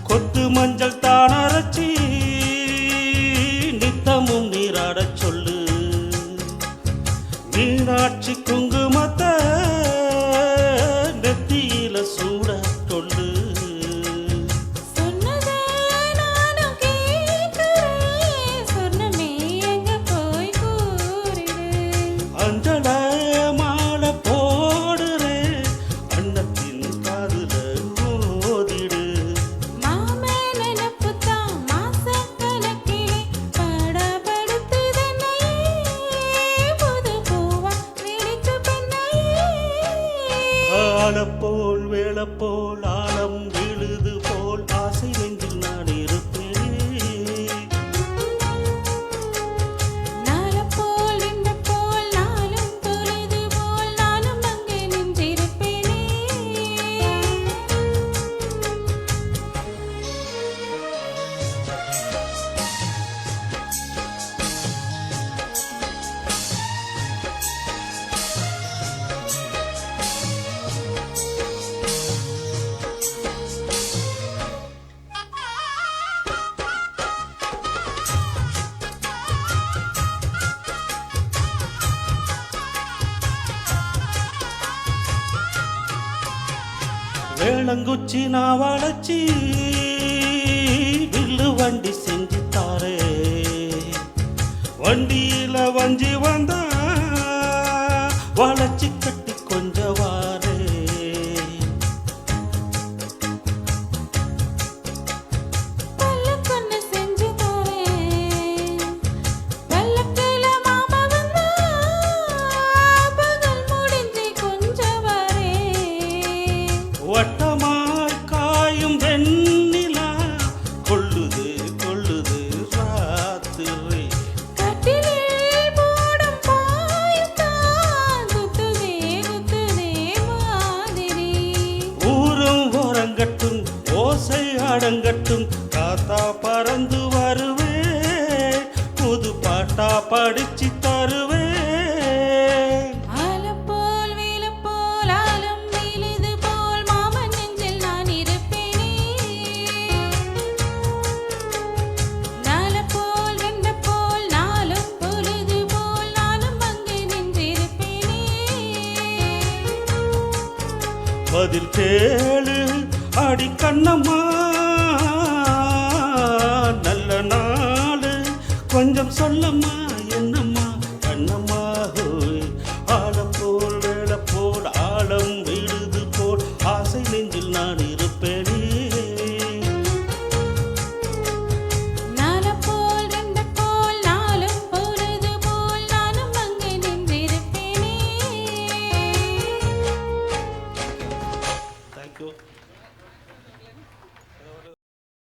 கொத்து மஞ்சள் தானரச்சி நித்தமும் நீராடச் சொல்லு. மீனாட்சி குங்குமத்தை நெத்தியில சூட சொல்லு. அஞ்சல மாலை போடுறே அன்னத்தின் காதுல ஓதிடு. ஆலப்போல் வேளப்போல் ஆழம் விழுது போல் ஆசை நெஞ்சில் நான் இருப்பேன். வேளங்குச்சி நான் வளைச்சி வில்லு வண்டி செஞ்சு தாரே. வண்டியில வஞ்சி வந்தா வளைச்சி கட்டி கொஞ்சம் வாரே. வட்டமாய் காயும் வெண்ணிலா கொள்ளுது கொள்ளுது ராத்திரி. ஊரும் ஓரங்கட்டும் ஓசை அடங்கட்டும் காத்தா பறந்து வருவே புது பாட்டா படிச்சு தருவே. பதில் கேளு அடி கண்ணம்மா, நல்ல நாளு கொஞ்சம் சொல்லம்மா.